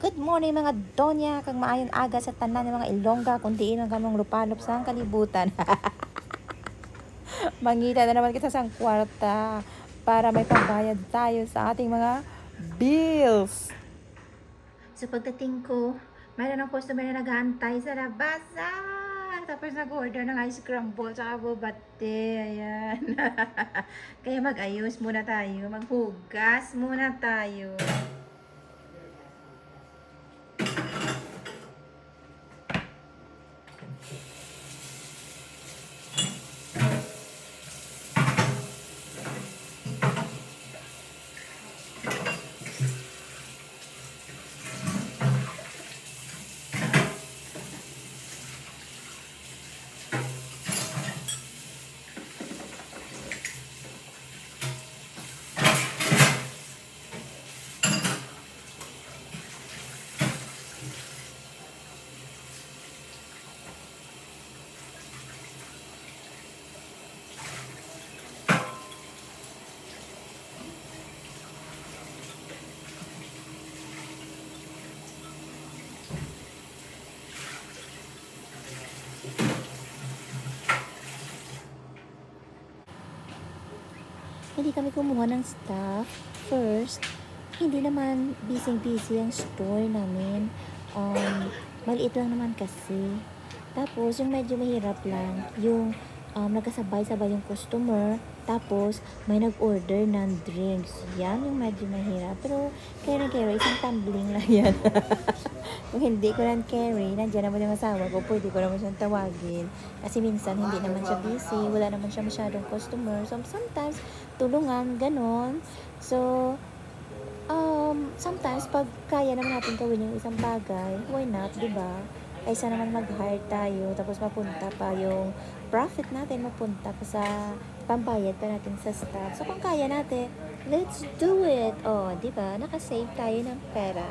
Good morning mga donya, kag maayong aga sa tanan ng mga Ilongga, kundi ang kamong lupalop sa kalibutan. Mangita na naman kita sa kwarta para may pambayad tayo sa ating mga bills. So pagdating ko, mayroon ng customer na nag-aantay sa labasan. Tapos nag-order ng ice crumble sa bubate. Ayan. Kaya mag-ayos muna tayo. Maghugas muna tayo. Hindi kami kumuha ng staff. First, hindi naman busy-busy ang store namin. Maliit lang naman kasi. Tapos, yung medyo mahirap lang, yung nagkasabay-sabay yung customer, tapos may nag-order ng drinks. Yan yung medyo mahirap. Pero, kaya isang tumbling lang yan. Kung hindi ko lang carry, nandiyan naman yung asawa ko, pwede ko naman siyang tawagin. Kasi minsan, hindi naman siya busy, wala naman siya masyadong customer. So, sometimes, tulungan, ganon. So, sometimes, pag kaya naman natin gawin yung isang bagay, why not, diba? Kaysa naman mag-hire tayo, tapos mapunta pa yung profit natin, mapunta pa sa pambayad pa natin sa staff. So, kung kaya natin, let's do it. Oh, diba? Nakasave tayo ng pera.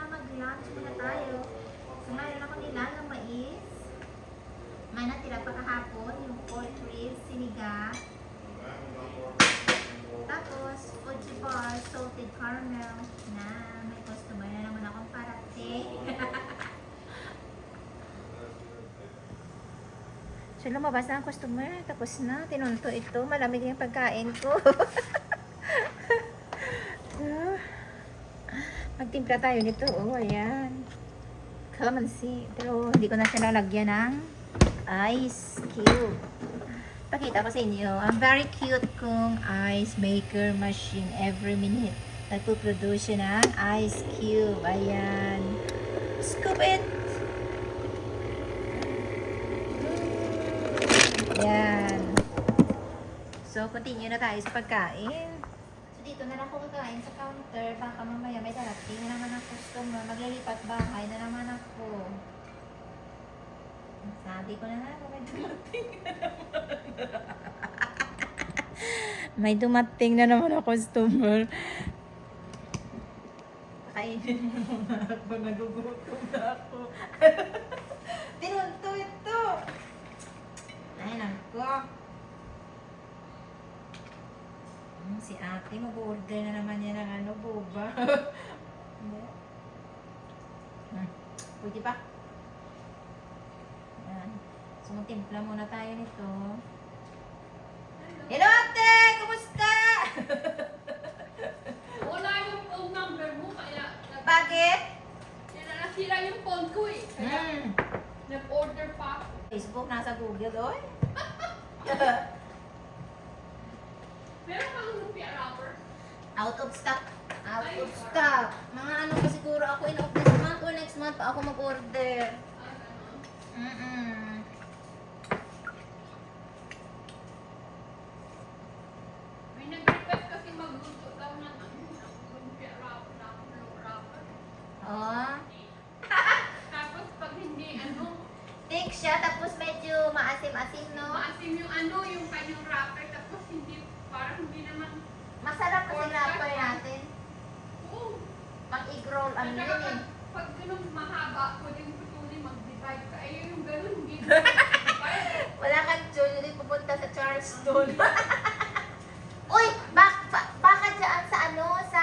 Mag-lunch muna tayo. So, mayroon ako nilagang mais. May natira pa kahapon, yung pork ribs, sinigang. Tapos, Fuji bar, salted caramel na may customer na naman akong parating. So, lumabas na ang customer. Tapos na, tinunto ito. Malamig yung pagkain ko. Magtimpla tayo nito. Oh, ayan. Calamansi. Pero hindi ko na siya lalagyan ng ice cube. Pakita ko sa inyo. Ang very cute kong ice maker machine every minute. Nagpo-produce siya ng ice cube. Ayan. Scoop it! Ayan. So, continue na tayo sa pagkain. Dito na lang ako kakain sa counter. Baka mamaya may darating na naman ang customer. Maglilipat bahay na naman ako. Sabi ko na ako, may dumating na naman. May dumating na naman ang customer. Kainin mo naman ako. Nagugutom na ako. Tinunto ito. Ay, nako. Si ate, mag-order na naman yan ng ano, boba. Pwede pa? Yan. So, magtimpla muna tayo nito. Hello, ate! Kumusta? Wala yung phone number mo, kaya Bakit? nasira yung phone ko eh. Kaya nag-order pa ako. Facebook, nasa Google, oy. Meron kang lumpia wrapper? Out of stock. Out of stock. Mga ano pa siguro ako in of this month or next month pa ako mag-order. May nag-request kasi magluto daw ng lumpia wrapper. Oh. Tapos pag hindi Thick siya, tapos medyo maasim-asim, no? maasim yung yung kanyang wrapper, tapos hindi, parang hindi naman, Masarap kasi wrapper natin. oo. Pang egg roll, At ano saka yun eh. pag ganun mahaba, pwedeng putulin mag-divide ka. Eh yung ganun, hindi. Wala kang June, hindi pupunta sa Charleston. Uy, baka dyan sa ano, sa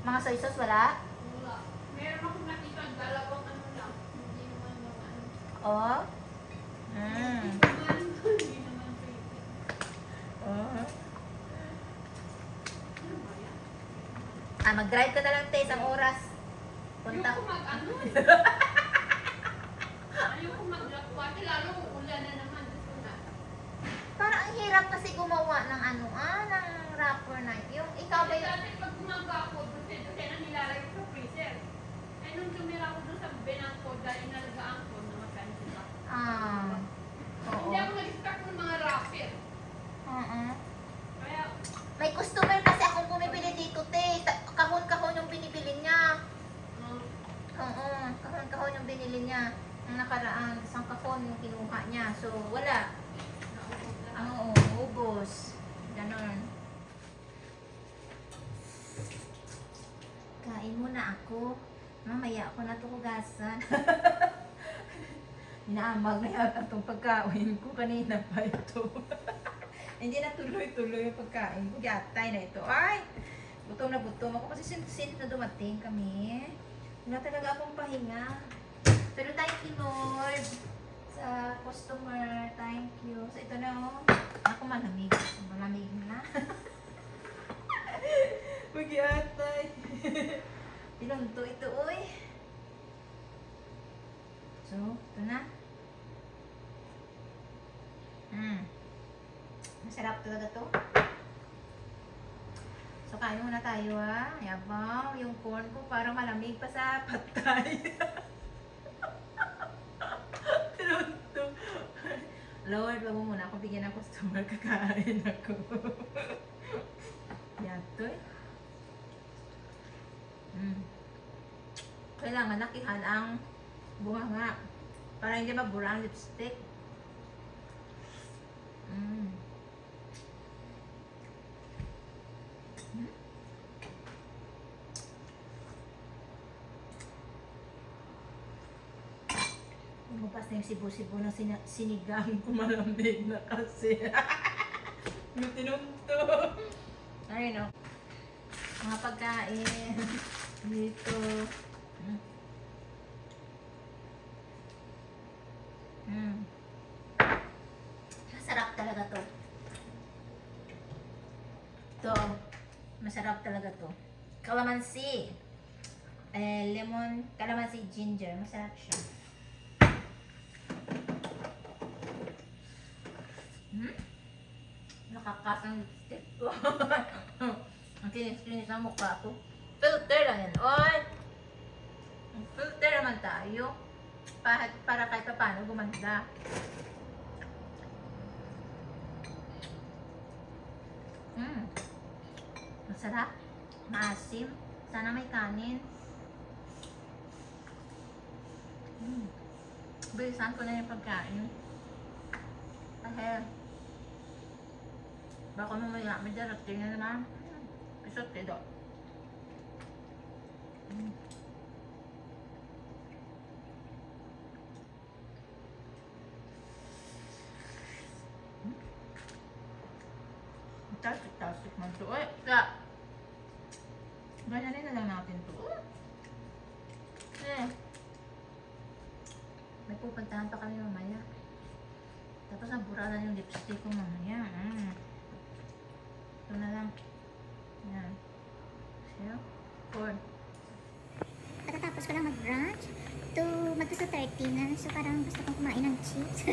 Mga soy sauce, wala? Wala. Meron akong nakita dalawang ano lang. Hindi naman yung ano. Oh. Hindi naman favorite. Oh. Ano ba yan? Mag-drive ka na lang, te, isang oras. Punta. Ayoko mag-ano. Ayoko mag-lakwate. Lalo kung ulan na naman. Gusto na. Parang ang hirap kasi gumawa ng ano, ng wrapper na. Yung ikaw ba Kasi yung... dati pag gumaga ako, doon na nilalagay ko sa freezer. Eh nung tumira ako doon sa benangko dahil nalagaan ko, namatay sila. Oo. Hindi ako nag-stock ng mga wrapper. Oo. Kaya, May customer kasi akong bumibili dito, te. Kahon-kahon yung binibili niya. Oo, kahon-kahon yung binili niya. Ang nakaraan, isang kahon yung kinuha niya. So, wala. naubos lahat. Oo, ubos. Ganon. Kain muna ako. Mamaya ako na ito hugasan. Inaamag na yata itong pagkain ko. Kanina pa ito. Hindi na tuloy-tuloy yung pagkain ko. Gatay na ito. Ay! Gutom na gutom ako kasi since na dumating kami. Wala talaga akong pahinga. Pero thank you, Lord. Sa customer. Thank you. So ito na, oh. Ako malamig. Malamig na. Magyatay. Pinunto ito, uy. So, ito na. Masarap talaga to. So, kain muna tayo, ha. Yabaw, yung corn ko parang malamig pa sa patay. Pinunto. Lord, wag mo muna ako bigyan ng customer. Kakain ako. Yato, eh. Kailangan nakihan ang bunganga para hindi mabura ang lipstick. Lumabas na yung sibo-sibo ng sinigang ko, malamig na kasi. Yung tinunto. Ayun, o. Mga pagkain. Dito. Masarap talaga to. To. Masarap talaga to. Calamansi. Lemon, calamansi, ginger. Masarap siya. Nakakasang lipstick ko. Ang kinis-kinis ang mukha ko. Filter lang yan. Oy! Filter naman tayo. Para kahit pa paano gumanda. Masarap. Maasim. Sana may kanin. Bilisan ko na yung pagkain. Kasi baka mamaya may darating na naman. Pisot ito. Tasik-tasik man ito. Uy! Ganyanin na lang natin ito. May pupuntahan pa kami mamaya. Tapos naburalan yung lipstick ko mamaya. Ito na lang. Yan. So, corn. Pagkatapos ko lang mag-brunch, magto 30 na. So parang gusto kong kumain ng cheese.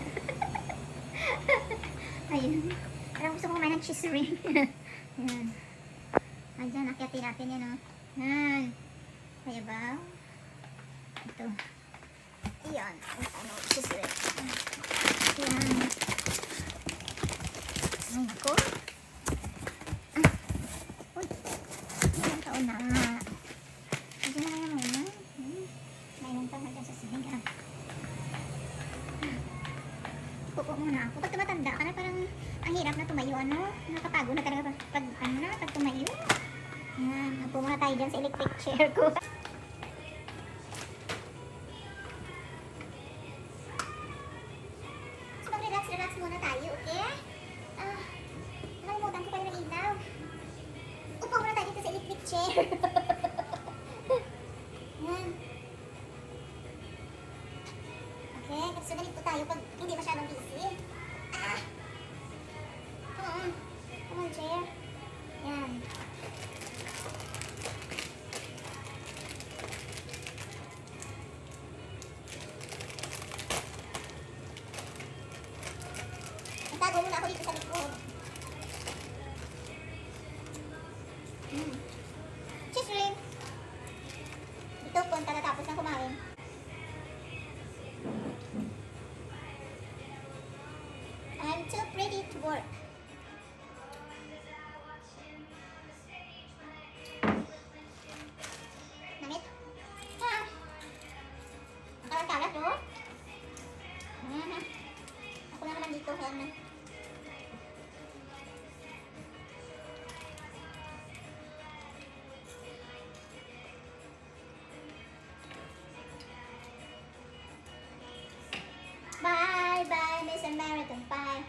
Ayun. Parang gusto kong kumain ng cheese ring. Ayan. Ayan, akyatin natin yan, oh. Ayan. Kaya ba? Ito. Ayan. Ano, cheese ring. Ayan. Ay, ako. Uy. Ilang taon na. Diyan na kaya muna. Mayroon pa dyan sa sinigang. Pupo muna ako. Pag tumatanda ka na, parang ang hirap na tumayo, ano? Nakapagod na talaga pag tumayo. Yan. Upo muna tayo dyan sa electric chair ko. So, mag-relax muna tayo, okay? Nakalimutan ko kayo ng ilaw. Upo muna tayo dito sa electric chair. Correct. So, ganito tayo pag hindi masyadong busy. Ah! Come on. Come on, chair. Yan. Nagtago muna ako dito sa likod. Cheese ring. Ito po, tapos na kumain. I'm too pretty to work. Namit? Ah! Ang kalat-kalat, oh. Ako na naman dito, kaya na. Bye, bye, Miss American Pie.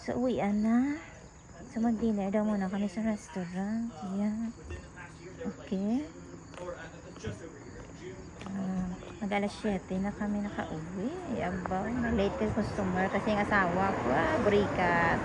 So, uwian na. So, mag-dinner daw muna kami sa restaurant. Yan. Okay. Mag-alas 7 na kami nakauwi. Abaw, na-late ka customer kasi yung asawa ko. Burikat.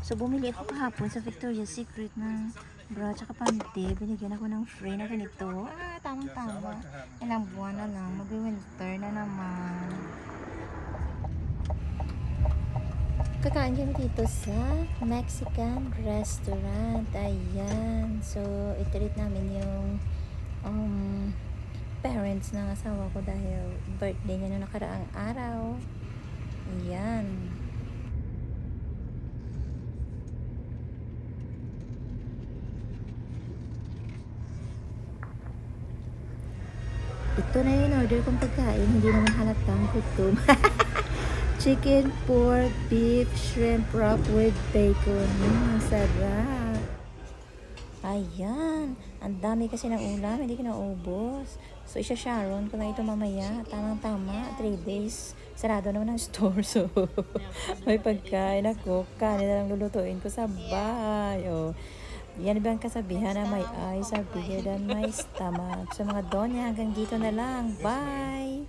So, bumili ako kahapon sa Victoria's Secret ng bra tsaka panty. Binigyan ako ng free na ganito. Tamang-tama. Ilang buwan na lang. Mag-winter na naman. Kakain kami dito sa Mexican restaurant. Ayan. So, itirit namin yung parents ng asawa ko dahil birthday niya noong nakaraang araw. Ayan. Ito na yung order kong pagkain. Hindi naman halatang gutom. Chicken, pork, beef, shrimp wrap with bacon. Ang sarap. Ayan. Ang dami kasi ng ulam. Hindi ko naubos. So, isa-sharon ko na ito mamaya. Tamang-tama. 3 days. Sarado naman ang store. So, may pagkain ako. Kanin na lang lulutuin ko sa bahay. Oh. Yan ba ang kasabihan na may eyes are bigger than my stomach. So mga donya, hanggang dito na lang. Bye!